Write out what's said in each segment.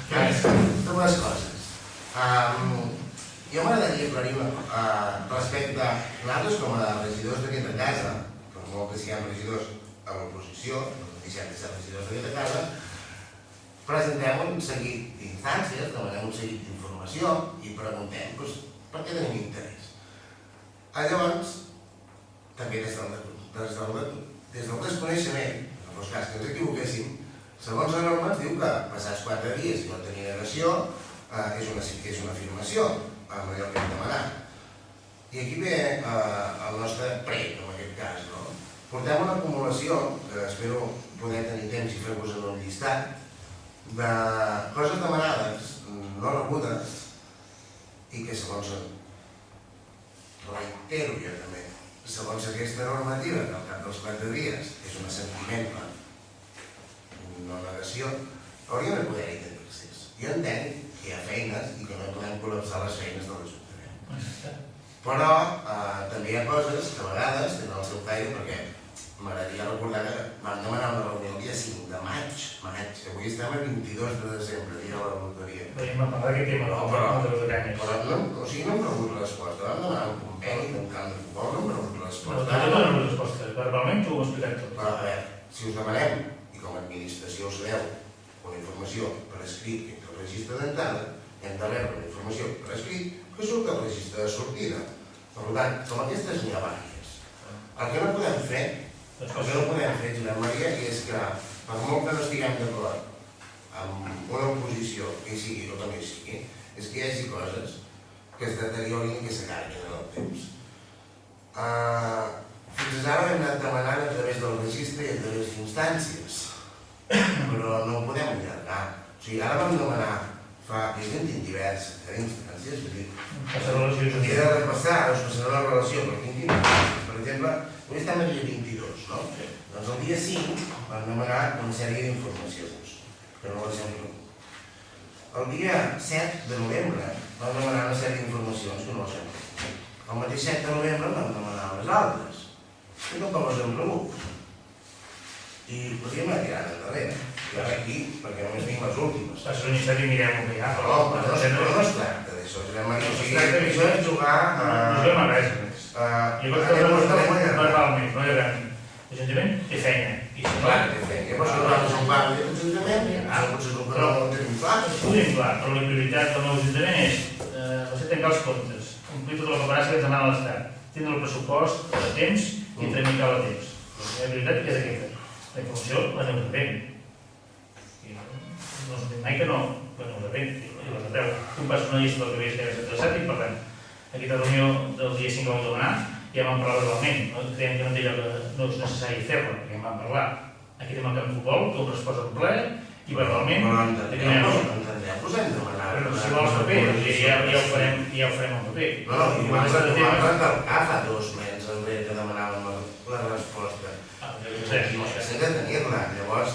Dues coses. Jo m'agradaria aclarir respecte a nosaltres com a regidors d'aquesta casa, per molt que siguem regidors a l'oposició, no deixem de ser regidors d'aquesta casa, presentem un seguit d'instàncies, demanem un seguit d'informació i preguntem per què tenim interès. Llavors, també des del desconeixement, en els cas que ens equivoquéssim, segons la norma ens diu que passats 4 dies i no tenir negació és una afirmació amb allò que hem demanat. I aquí ve el nostre prec, en aquest cas. Portem una acumulació, que espero poder tenir temps i fer-vos en un llistat, de coses demanades, no rebudes, i que segons, reitero jo també, segons aquesta normativa, que al cap dels 4 dies és un assentiment, no negació, hauríem de poder-hi tenir accés. Jo entenc que hi ha feines i que no podem col·lapsar les feines de l'Ajuntament. Però també hi ha coses que a vegades tenen el seu caire, perquè m'agradaria recordar que vam demanar una reunió el dia 5 de maig, avui estem a 22 de desembre, dia de la loteria. Però hem parlat d'aquest tema, o sigui, no hem rebut resposta. Vam demanar un conveni d'un camp de futbol, no hem rebut resposta. No tenim resposta, verbalment t'ho he explicat tot. Però a veure, si us demanem, i com a administració us deu una informació per escrit entre el registre d'entrada, hem de rebre una informació per escrit que surt del registre de sortida. Per tant, com aquestes n'hi ha diverses. El que no podem fer, Josep Maria, és que per molt que no estiguem d'acord amb una oposició, que hi sigui o que no hi sigui, és que hi hagi coses que es deteriorin i que s'acarguin en el temps. Fins ara hem anat demanant a través del registre i a través d'instàncies, però no ho podem allargar. O sigui, ara vam demanar fa, jo en tinc diverses instàncies, he de repassar, us passarà la relació, però tinc instàncies. Per exemple, avui estem al dia 22, no? Doncs el dia 5 vam demanar una sèrie d'informacions, que no les hem rebut. El dia 7 de novembre vam demanar una sèrie d'informacions que no les hem rebut. El mateix 7 de novembre vam demanar les altres, que no les hem rebut. I podríem anar tirant endarrere. I ara aquí, perquè només tinc les últimes. Fas un instat i mirem un que hi ha. Però no es tracta d'això, Josep Maria. O sigui, això és jugar a... No juguem a res, a més. Jo crec que verbalment, no hi haurà. L'Ajuntament té feina. Clar, té feina. Llavors, si nosaltres som part de l'Ajuntament, potser és el que no tenim clar. Ho tenim clar, però la prioritat del nou Ajuntament és tancar els comptes, complir tota la paperassa que ens demana l'Estat, tindre el pressupost a temps i tramitar-lo a temps. La prioritat és aquesta. La informació l'aneu rebent. No us dic mai que no, l'aneu rebent. Tu em passes una llista del que veies que hagués interessat i parlem. Aquesta reunió del dia 5 que vam demanar ja vam parlar verbalment. Creiem que no és necessari fer-la, perquè en vam parlar. Aquí tenim el camp de futbol, que ho resposa en ple, i verbalment... Però entendrem, posem de demanar... Però si vols paper, ja ho farem en paper. No, i ho vam recalcar fa 2 mesos enrere que demanàvem la resposta. Sense tenir-la. Llavors,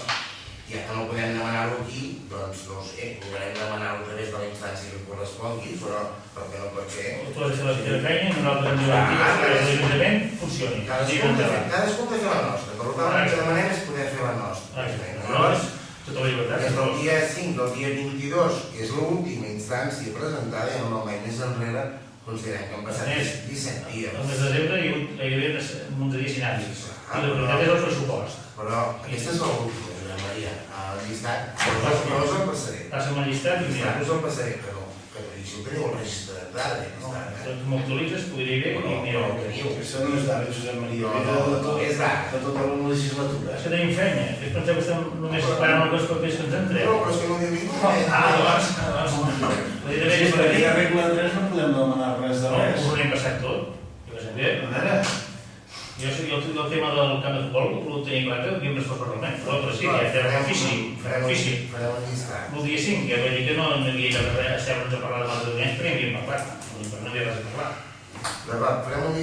ja que no podem demanar-ho aquí, doncs no ho sé, podrem demanar-ho a través de la instància que correspongui, però perquè no pot ser... Tu has de fer la seva feina i nosaltres hem de garantir que l'Ajuntament funcioni. Cadascú ha de fer la nostra, per tant el que demanem és poder fer la nostra. Llavors, tota la llibertat. des del dia 5 del dia 22, que és l'última instància presentada, i amb el mes enrere considerem que han passat 17 dies. El mes de desembre hi ha hagut gairebé un munt de dies inhàbils. I la prioritat és el pressupost. Però aquesta és l'última, Josep Maria. El llistat, no us el passaré. Passa amb el llistat i mira. Us el passaré, però que si ho teniu el registre d'entrada. Tu m'actualitzes, podria dir, i mira. Això no és d'ara, Josep Maria. És d'ara, de tota la legislatura. És que tenim feina. És pensar que estem només preparant alguns papers que ens entrem. No, però és que no diu ningú. Si per aquí a regla 3 no podem demanar res de res. Ho hem passat tot. Jo sé bé. Jo el tema del camp de futbol ho tenia clar que havíem respost verbalment. Però sí, ja farem ofici. Farem un llistat. El dia 5, ja vaig dir que no havia de asseure'ns a parlar de l'altre dia, però ja havíem parlat. No hi havia res a parlar. D'acord, farem un llistat.